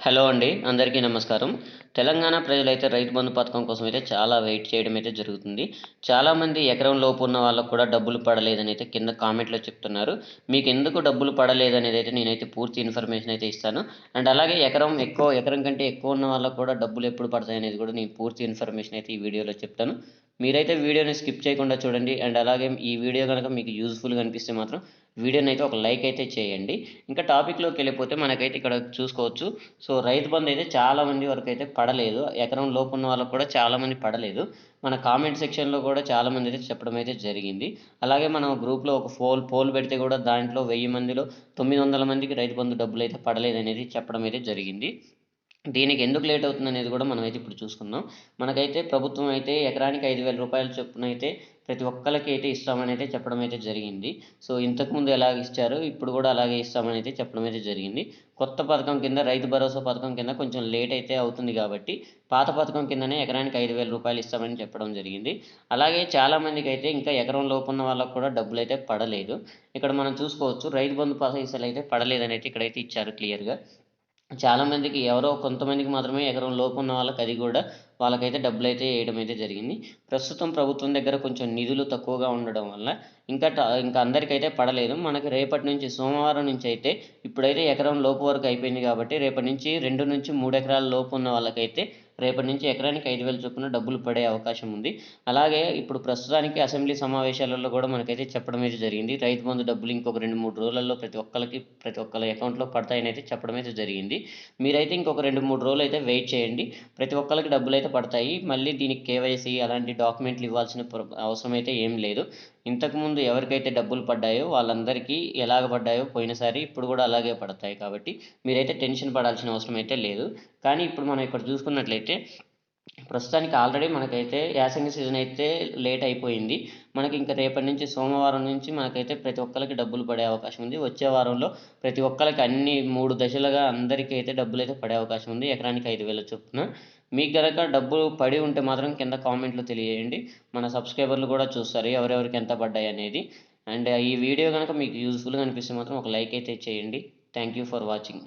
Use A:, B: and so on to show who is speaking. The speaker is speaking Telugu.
A: హలో అండి. అందరికీ నమస్కారం. తెలంగాణ ప్రజలైతే రైతు బంధు పథకం కోసం అయితే చాలా వెయిట్ చేయడం అయితే జరుగుతుంది. చాలామంది ఎకరం లోపు ఉన్న వాళ్ళకి కూడా డబ్బులు పడలేదని అయితే కింద కామెంట్‌లో చెప్తున్నారు. మీకెందుకు డబ్బులు పడలేదనేదైతే నేనైతే పూర్తి ఇన్ఫర్మేషన్ అయితే ఇస్తాను. అండ్ అలాగే ఎకరం కంటే ఎక్కువ ఉన్న వాళ్ళకి కూడా డబ్బులు ఎప్పుడు పడతాయనేది కూడా నేను పూర్తి ఇన్ఫర్మేషన్ అయితే ఈ వీడియోలో చెప్తాను. మీరైతే వీడియోని స్కిప్ చేయకుండా చూడండి. అండ్ అలాగే ఈ వీడియో గనక మీకు యూజ్‌ఫుల్‌గా అనిపిస్తే మాత్రం వీడియోనైతే ఒక లైక్ అయితే చేయండి. ఇంకా టాపిక్‌లోకెళ్ళిపోతే మనకైతే ఇక్కడ చూసుకోవచ్చు. సో, రైతు బంధు అయితే చాలా మంది వరకైతే పడలేదు. ఎకరం లోపు ఉన్న వాళ్ళకి కూడా చాలామంది పడలేదు. మన కామెంట్ సెక్షన్‌లో కూడా చాలామంది అయితే చెప్పడం అయితే జరిగింది. అలాగే మనం గ్రూప్‌లో ఒక పోల్ పెడితే కూడా దాంట్లో 1000 మందిలో 900 మందికి రైతు బంధు డబ్బులైతే పడలేదనేది చెప్పడం అయితే జరిగింది. దీనికి ఎందుకు లేట్ అవుతుందనేది కూడా మనమైతే ఇప్పుడు చూసుకుందాం. మనకైతే ప్రభుత్వం అయితే ఎకరానికి రూ. 5,000 చొప్పున అయితే ప్రతి ఒక్కళ్ళకి అయితే ఇస్తామని అయితే చెప్పడం అయితే జరిగింది. సో, ఇంతకుముందు ఎలాగ ఇచ్చారో ఇప్పుడు కూడా అలాగే ఇస్తామని అయితే చెప్పడం అయితే జరిగింది. కొత్త పథకం కింద రైతు భరోసా పథకం కింద కొంచెం లేట్ అయితే అవుతుంది కాబట్టి, పాత పథకం కిందనే ఎకరానికి రూ. 5,000 ఇస్తామని చెప్పడం జరిగింది. అలాగే చాలామందికైతే ఇంకా ఎకరం లోపున్న వాళ్ళకి కూడా డబ్బులైతే పడలేదు. ఇక్కడ మనం చూసుకోవచ్చు రైతు బంధు పైసలైతే పడలేదని అయితే ఇక్కడైతే ఇచ్చారు క్లియర్‌గా. చాలామందికి ఎవరో కొంతమందికి మాత్రమే ఎకరం లోపు ఉన్న వాళ్ళకి అది కూడా వాళ్ళకైతే డబ్బులైతే వేయడం అయితే జరిగింది. ప్రస్తుతం ప్రభుత్వం దగ్గర కొంచెం నిధులు తక్కువగా ఉండడం వల్ల ఇంకా అందరికైతే పడలేదు. మనకి రేపటి నుంచి సోమవారం నుంచి అయితే ఇప్పుడైతే ఎకరం లోపు వరకు అయిపోయింది కాబట్టి రేపటి నుంచి 2-3 ఎకరాల లోపు ఉన్న వాళ్ళకైతే రేపటి నుంచి ఎకరానికి 5,000 చొప్పున డబ్బులు పడే అవకాశం ఉంది. అలాగే ఇప్పుడు ప్రస్తుతానికి అసెంబ్లీ సమావేశాలలో కూడా మనకైతే చెప్పడం అయితే జరిగింది. రైతు బంధు డబ్బులు ఇంకొక 2, 3 రోజులలో ప్రతి ఒక్కళ్ళ అకౌంట్‌లో పడతాయని అయితే చెప్పడం అయితే జరిగింది. మీరైతే ఇంకొక 2, 3 రోజులైతే వెయిట్ చేయండి. ప్రతి ఒక్కళ్ళకి డబ్బులైతే పడతాయి. మళ్ళీ దీనికి కేవైసీ అలాంటి డాక్యుమెంట్లు ఇవ్వాల్సిన అవసరం అయితే ఏం లేదు. ఇంతకుముందు ఎవరికైతే డబ్బులు పడ్డాయో వాళ్ళందరికీ ఎలాగ పడ్డాయో పోయినసారి ఇప్పుడు కూడా అలాగే పడతాయి కాబట్టి మీరైతే టెన్షన్ పడాల్సిన అవసరం అయితే లేదు. కానీ ఇప్పుడు మనం ఇక్కడ చూసుకున్నట్లయితే ప్రస్తుతానికి ఆల్రెడీ మనకైతే యాసంగి సీజన్ అయితే లేట్ అయిపోయింది. మనకి ఇంక రేపటి నుంచి సోమవారం నుంచి మనకైతే ప్రతి ఒక్కళ్ళకి డబ్బులు పడే అవకాశం ఉంది. వచ్చే వారంలో ప్రతి ఒక్కళ్ళకి అన్ని 3 దశలుగా అందరికీ అయితే డబ్బులైతే పడే అవకాశం ఉంది. ఎకరానికి 5,000 చొప్పున. మీకు గనక డబ్బులు పడి ఉంటే మాత్రం కింద కామెంట్‌లో తెలియజేయండి. మన సబ్‌స్క్రైబర్లు కూడా చూస్తారు ఎవరెవరికి ఎంత పడ్డాయనేది. అండ్ ఈ వీడియో గనక మీకు యూజ్‌ఫుల్‌గా అనిపిస్తే మాత్రం ఒక లైక్ అయితే చేయండి. Thank you for watching.